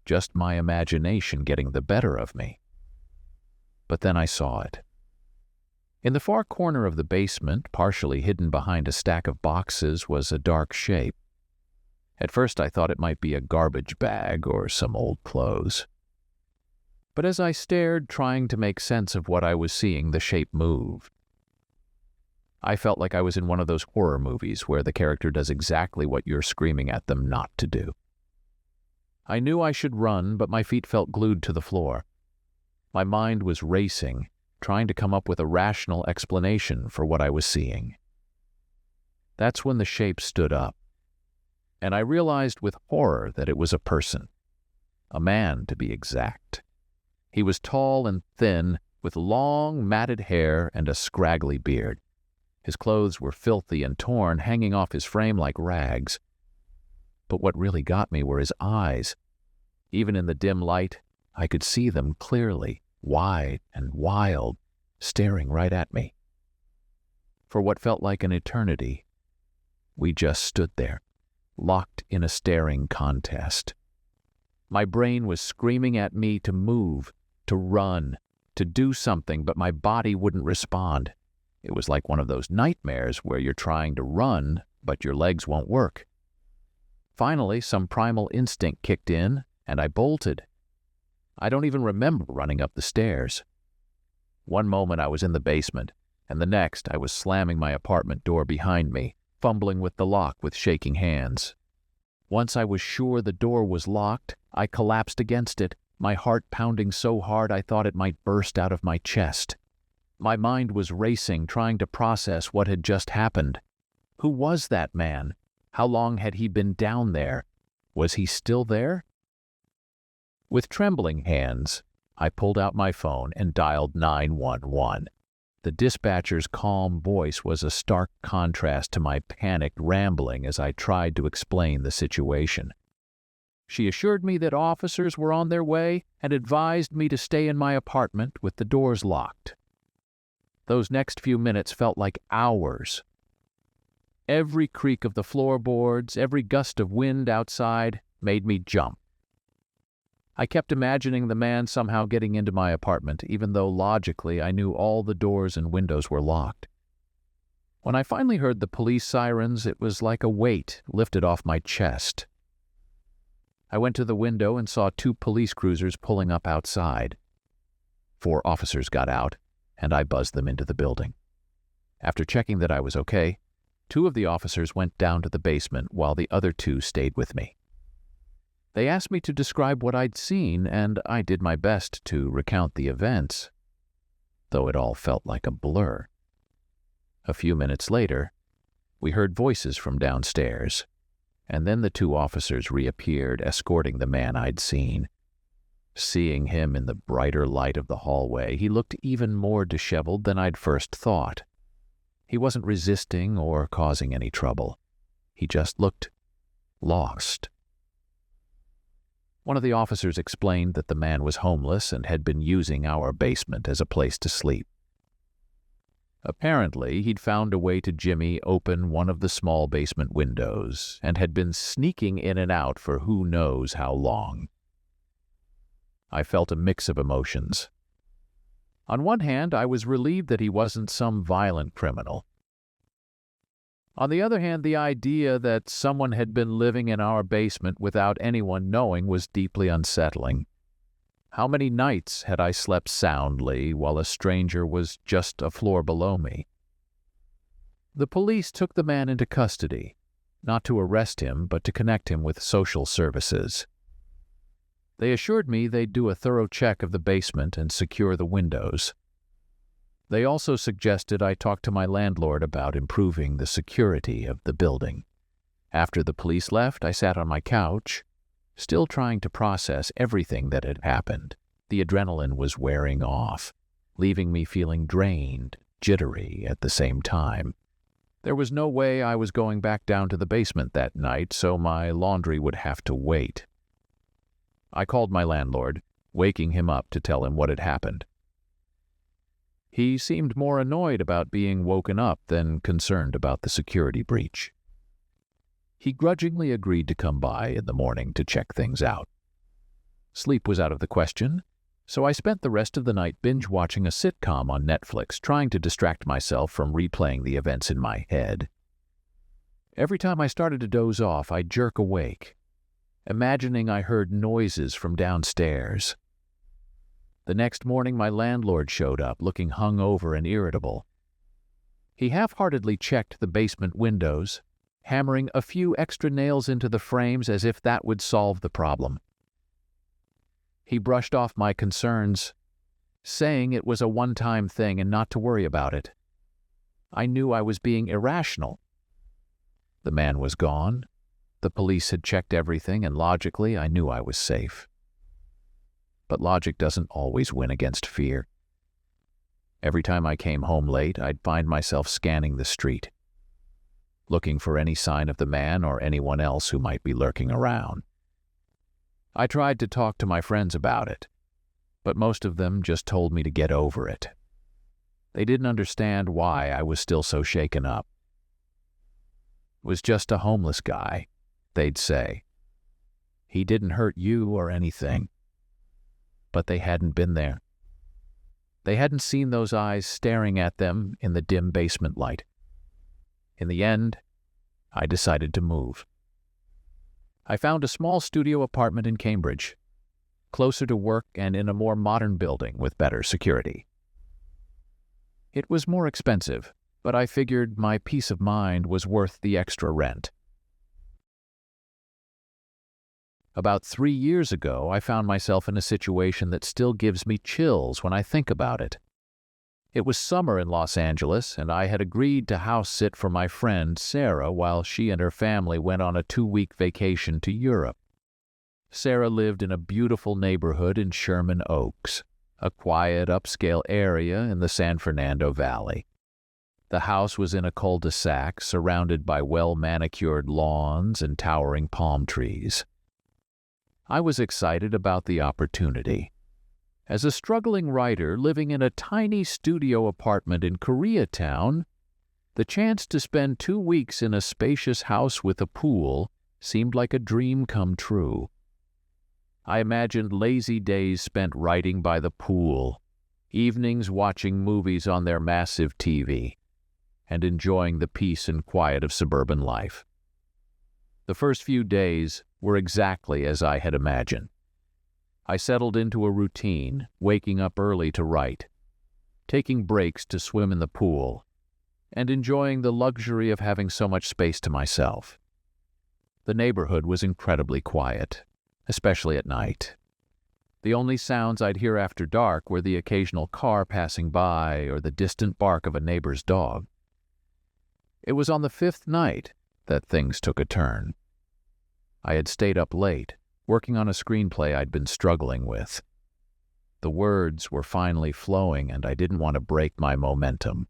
Speaker 1: just my imagination getting the better of me. But then I saw it. In the far corner of the basement, partially hidden behind a stack of boxes, was a dark shape. At first I thought it might be a garbage bag or some old clothes. But as I stared, trying to make sense of what I was seeing, the shape moved. I felt like I was in one of those horror movies where the character does exactly what you're screaming at them not to do. I knew I should run, but my feet felt glued to the floor. My mind was racing, trying to come up with a rational explanation for what I was seeing. That's when the shape stood up, and I realized with horror that it was a person. A man, to be exact. He was tall and thin, with long, matted hair and a scraggly beard. His clothes were filthy and torn, hanging off his frame like rags. But what really got me were his eyes. Even in the dim light, I could see them clearly, wide and wild, staring right at me. For what felt like an eternity, we just stood there, locked in a staring contest. My brain was screaming at me to move, to run, to do something, but my body wouldn't respond. It was like one of those nightmares where you're trying to run, but your legs won't work. Finally, some primal instinct kicked in, and I bolted. I don't even remember running up the stairs. One moment I was in the basement, and the next I was slamming my apartment door behind me, fumbling with the lock with shaking hands. Once I was sure the door was locked, I collapsed against it, my heart pounding so hard I thought it might burst out of my chest. My mind was racing, trying to process what had just happened. Who was that man? How long had he been down there? Was he still there? With trembling hands, I pulled out my phone and dialed 911. The dispatcher's calm voice was a stark contrast to my panicked rambling as I tried to explain the situation. She assured me that officers were on their way and advised me to stay in my apartment with the doors locked. Those next few minutes felt like hours. Every creak of the floorboards, every gust of wind outside made me jump. I kept imagining the man somehow getting into my apartment, even though logically I knew all the doors and windows were locked. When I finally heard the police sirens, it was like a weight lifted off my chest. I went to the window and saw 2 police cruisers pulling up outside. 4 officers got out, and I buzzed them into the building. After checking that I was okay, 2 of the officers went down to the basement while the other 2 stayed with me. They asked me to describe what I'd seen, and I did my best to recount the events, though it all felt like a blur. A few minutes later, we heard voices from downstairs, and then the 2 officers reappeared, escorting the man I'd seen. Seeing him in the brighter light of the hallway, he looked even more disheveled than I'd first thought. He wasn't resisting or causing any trouble. He just looked lost. One of the officers explained that the man was homeless and had been using our basement as a place to sleep. Apparently, he'd found a way to jimmy open one of the small basement windows and had been sneaking in and out for who knows how long. I felt a mix of emotions. On one hand, I was relieved that he wasn't some violent criminal. On the other hand, the idea that someone had been living in our basement without anyone knowing was deeply unsettling. How many nights had I slept soundly while a stranger was just a floor below me? The police took the man into custody, not to arrest him, but to connect him with social services. They assured me they'd do a thorough check of the basement and secure the windows. They also suggested I talk to my landlord about improving the security of the building. After the police left, I sat on my couch, still trying to process everything that had happened. The adrenaline was wearing off, leaving me feeling drained, jittery at the same time. There was no way I was going back down to the basement that night, so my laundry would have to wait. I called my landlord, waking him up to tell him what had happened. He seemed more annoyed about being woken up than concerned about the security breach. He grudgingly agreed to come by in the morning to check things out. Sleep was out of the question, so I spent the rest of the night binge-watching a sitcom on Netflix, trying to distract myself from replaying the events in my head. Every time I started to doze off, I'd jerk awake, imagining I heard noises from downstairs. The next morning, my landlord showed up, looking hungover and irritable. He half-heartedly checked the basement windows, hammering a few extra nails into the frames as if that would solve the problem. He brushed off my concerns, saying it was a one-time thing and not to worry about it. I knew I was being irrational. The man was gone. The police had checked everything, and logically, I knew I was safe. But logic doesn't always win against fear. Every time I came home late, I'd find myself scanning the street, looking for any sign of the man or anyone else who might be lurking around. I tried to talk to my friends about it, but most of them just told me to get over it. They didn't understand why I was still so shaken up. It was just a homeless guy, they'd say. He didn't hurt you or anything. But they hadn't been there. They hadn't seen those eyes staring at them in the dim basement light. In the end, I decided to move. I found a small studio apartment in Cambridge, closer to work and in a more modern building with better security. It was more expensive, but I figured my peace of mind was worth the extra rent. About 3 years ago, I found myself in a situation that still gives me chills when I think about it. It was summer in Los Angeles, and I had agreed to house sit for my friend Sarah while she and her family went on a 2-week vacation to Europe. Sarah lived in a beautiful neighborhood in Sherman Oaks, a quiet, upscale area in the San Fernando Valley. The house was in a cul-de-sac surrounded by well-manicured lawns and towering palm trees. I was excited about the opportunity. As a struggling writer living in a tiny studio apartment in Koreatown, the chance to spend 2 weeks in a spacious house with a pool seemed like a dream come true. I imagined lazy days spent writing by the pool, evenings watching movies on their massive TV, and enjoying the peace and quiet of suburban life. The first few days were exactly as I had imagined. I settled into a routine, waking up early to write, taking breaks to swim in the pool, and enjoying the luxury of having so much space to myself. The neighborhood was incredibly quiet, especially at night. The only sounds I'd hear after dark were the occasional car passing by or the distant bark of a neighbor's dog. It was on the 5th night that things took a turn. I had stayed up late, working on a screenplay I'd been struggling with. The words were finally flowing, and I didn't want to break my momentum.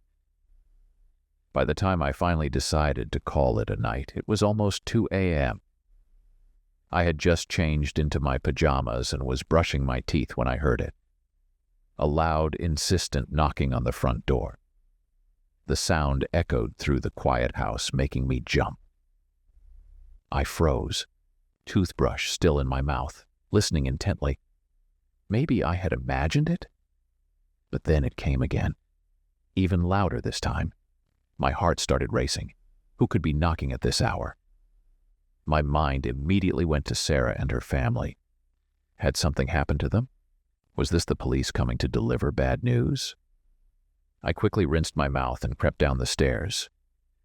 Speaker 1: By the time I finally decided to call it a night, it was almost 2 a.m. I had just changed into my pajamas and was brushing my teeth when I heard it. A loud, insistent knocking on the front door. The sound echoed through the quiet house, making me jump. I froze, toothbrush still in my mouth, listening intently. Maybe I had imagined it? But then it came again, even louder this time. My heart started racing. Who could be knocking at this hour? My mind immediately went to Sarah and her family. Had something happened to them? Was this the police coming to deliver bad news? I quickly rinsed my mouth and crept down the stairs,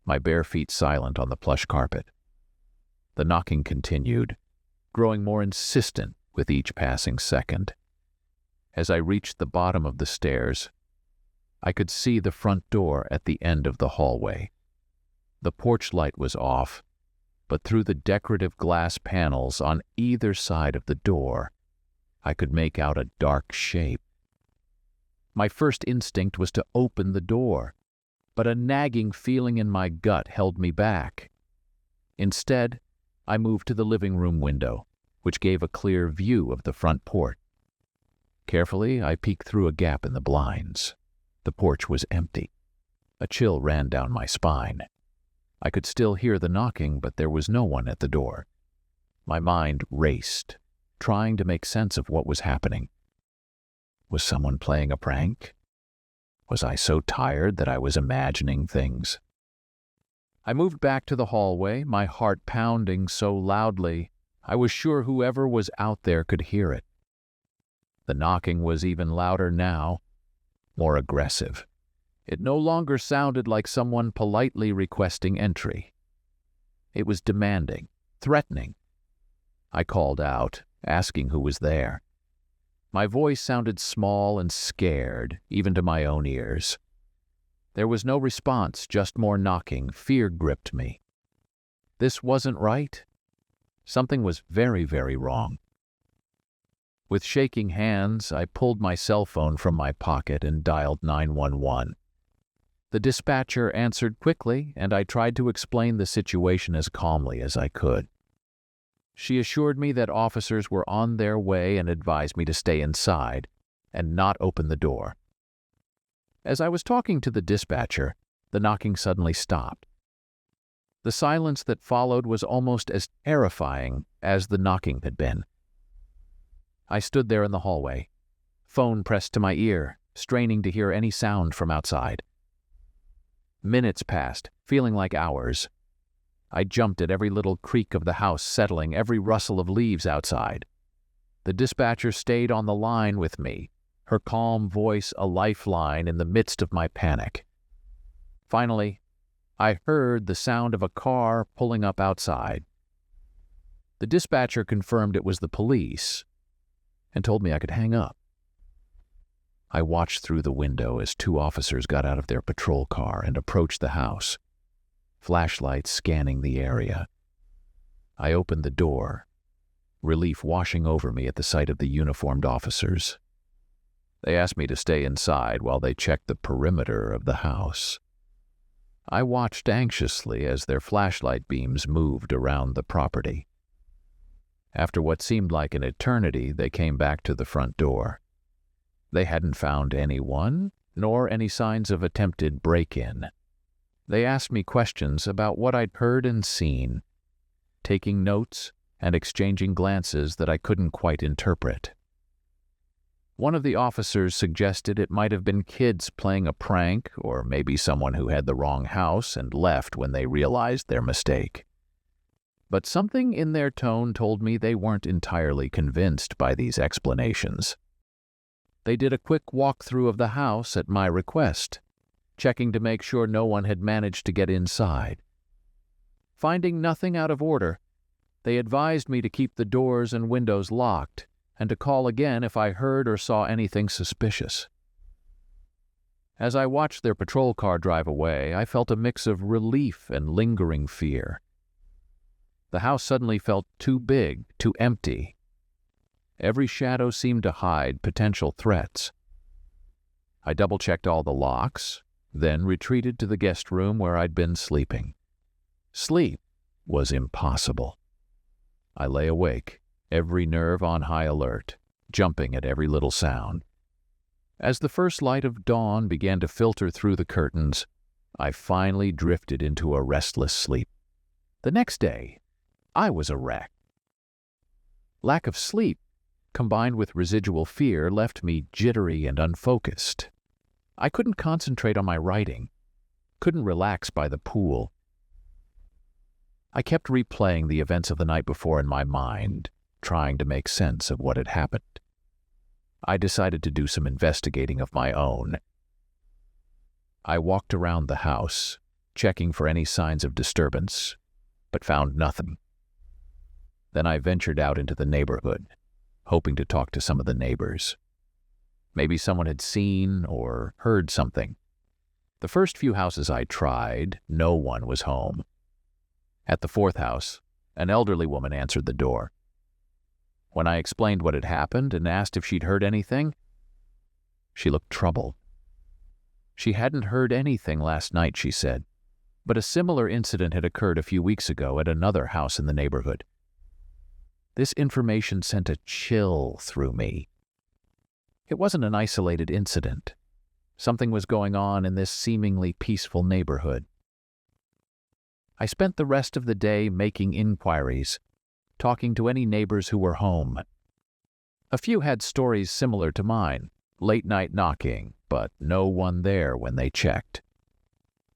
Speaker 1: my bare feet silent on the plush carpet. The knocking continued, growing more insistent with each passing second. As I reached the bottom of the stairs, I could see the front door at the end of the hallway. The porch light was off, but through the decorative glass panels on either side of the door, I could make out a dark shape. My first instinct was to open the door, but a nagging feeling in my gut held me back. Instead, I moved to the living room window, which gave a clear view of the front porch. Carefully, I peeked through a gap in the blinds. The porch was empty. A chill ran down my spine. I could still hear the knocking, but there was no one at the door. My mind raced, trying to make sense of what was happening. Was someone playing a prank? Was I so tired that I was imagining things? I moved back to the hallway, my heart pounding so loudly I was sure whoever was out there could hear it. The knocking was even louder now, more aggressive. It no longer sounded like someone politely requesting entry. It was demanding, threatening. I called out, asking who was there. My voice sounded small and scared, even to my own ears. There was no response, just more knocking. Fear gripped me. This wasn't right. Something was very, very wrong. With shaking hands, I pulled my cell phone from my pocket and dialed 911. The dispatcher answered quickly, and I tried to explain the situation as calmly as I could. She assured me that officers were on their way and advised me to stay inside and not open the door. As I was talking to the dispatcher, the knocking suddenly stopped. The silence that followed was almost as terrifying as the knocking had been. I stood there in the hallway, phone pressed to my ear, straining to hear any sound from outside. Minutes passed, feeling like hours. I jumped at every little creak of the house settling, every rustle of leaves outside. The dispatcher stayed on the line with me, her calm voice a lifeline in the midst of my panic. Finally, I heard the sound of a car pulling up outside. The dispatcher confirmed it was the police and told me I could hang up. I watched through the window as 2 officers got out of their patrol car and approached the house, flashlights scanning the area. I opened the door, relief washing over me at the sight of the uniformed officers. They asked me to stay inside while they checked the perimeter of the house. I watched anxiously as their flashlight beams moved around the property. After what seemed like an eternity, they came back to the front door. They hadn't found anyone, nor any signs of attempted break-in. They asked me questions about what I'd heard and seen, taking notes and exchanging glances that I couldn't quite interpret. One of the officers suggested it might have been kids playing a prank, or maybe someone who had the wrong house and left when they realized their mistake. But something in their tone told me they weren't entirely convinced by these explanations. They did a quick walkthrough of the house at my request, checking to make sure no one had managed to get inside. Finding nothing out of order, they advised me to keep the doors and windows locked and to call again if I heard or saw anything suspicious. As I watched their patrol car drive away, I felt a mix of relief and lingering fear. The house suddenly felt too big, too empty. Every shadow seemed to hide potential threats. I double-checked all the locks, then retreated to the guest room where I'd been sleeping. Sleep was impossible. I lay awake, every nerve on high alert, jumping at every little sound. As the first light of dawn began to filter through the curtains, I finally drifted into a restless sleep. The next day, I was a wreck. Lack of sleep, combined with residual fear, left me jittery and unfocused. I couldn't concentrate on my writing, couldn't relax by the pool. I kept replaying the events of the night before in my mind, trying to make sense of what had happened. I decided to do some investigating of my own. I walked around the house, checking for any signs of disturbance, but found nothing. Then I ventured out into the neighborhood, hoping to talk to some of the neighbors. Maybe someone had seen or heard something. The first few houses I tried, no one was home. At the 4th house, an elderly woman answered the door. When I explained what had happened and asked if she'd heard anything, she looked troubled. She hadn't heard anything last night, she said, but a similar incident had occurred a few weeks ago at another house in the neighborhood. This information sent a chill through me. It wasn't an isolated incident. Something was going on in this seemingly peaceful neighborhood. I spent the rest of the day making inquiries, talking to any neighbors who were home. A few had stories similar to mine, late-night knocking, but no one there when they checked.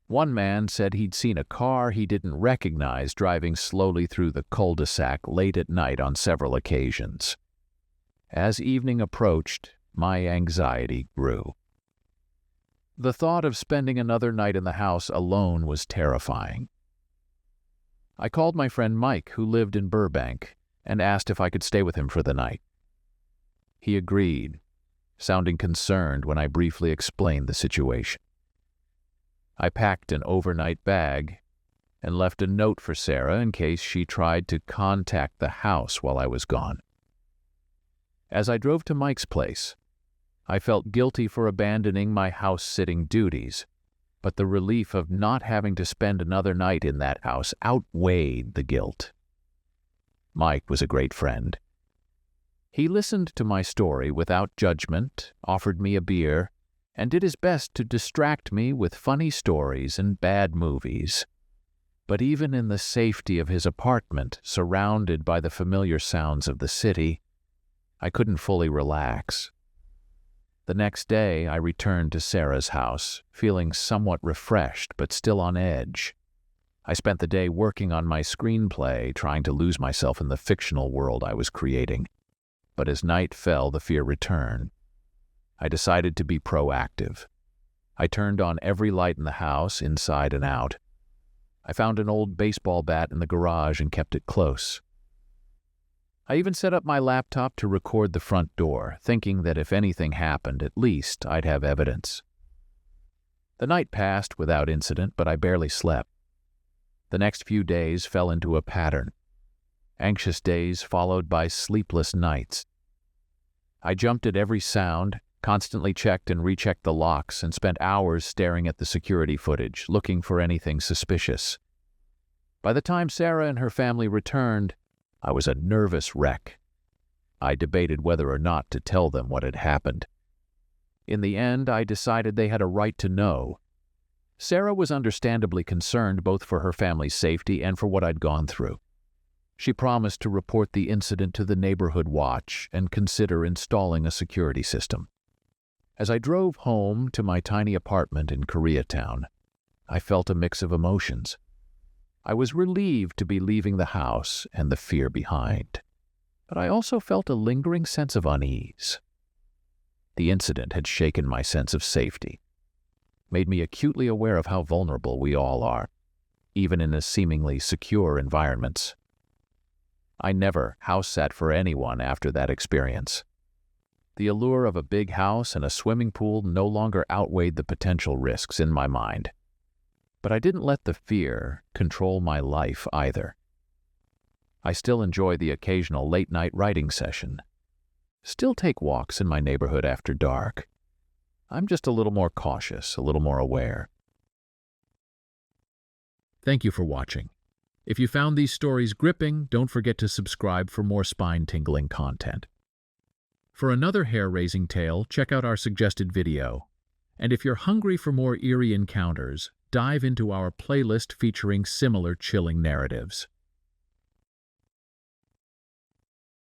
Speaker 1: One man said he'd seen a car he didn't recognize driving slowly through the cul-de-sac late at night on several occasions. As evening approached, my anxiety grew. The thought of spending another night in the house alone was terrifying. I called my friend Mike, who lived in Burbank, and asked if I could stay with him for the night. He agreed, sounding concerned when I briefly explained the situation. I packed an overnight bag and left a note for Sarah in case she tried to contact the house while I was gone. As I drove to Mike's place, I felt guilty for abandoning my house-sitting duties, but the relief of not having to spend another night in that house outweighed the guilt. Mike was a great friend. He listened to my story without judgment, offered me a beer, and did his best to distract me with funny stories and bad movies. But even in the safety of his apartment, surrounded by the familiar sounds of the city, I couldn't fully relax. The next day, I returned to Sarah's house, feeling somewhat refreshed but still on edge. I spent the day working on my screenplay, trying to lose myself in the fictional world I was creating. But as night fell, the fear returned. I decided to be proactive. I turned on every light in the house, inside and out. I found an old baseball bat in the garage and kept it close. I even set up my laptop to record the front door, thinking that if anything happened, at least I'd have evidence. The night passed without incident, but I barely slept. The next few days fell into a pattern. Anxious days followed by sleepless nights. I jumped at every sound, constantly checked and rechecked the locks, and spent hours staring at the security footage, looking for anything suspicious. By the time Sarah and her family returned, I was a nervous wreck. I debated whether or not to tell them what had happened. In the end, I decided they had a right to know. Sarah was understandably concerned both for her family's safety and for what I'd gone through. She promised to report the incident to the neighborhood watch and consider installing a security system. As I drove home to my tiny apartment in Koreatown, I felt a mix of emotions. I was relieved to be leaving the house and the fear behind, but I also felt a lingering sense of unease. The incident had shaken my sense of safety, made me acutely aware of how vulnerable we all are, even in seemingly secure environments. I never house-sat for anyone after that experience. The allure of a big house and a swimming pool no longer outweighed the potential risks in my mind. But I didn't let the fear control my life either. I still enjoy the occasional late-night writing session. Still take walks in my neighborhood after dark. I'm just a little more cautious, a little more aware. Thank you for watching. If you found these stories gripping, don't forget to subscribe for more spine-tingling content. For another hair-raising tale, check out our suggested video. And if you're hungry for more eerie encounters, dive into our playlist featuring similar chilling narratives.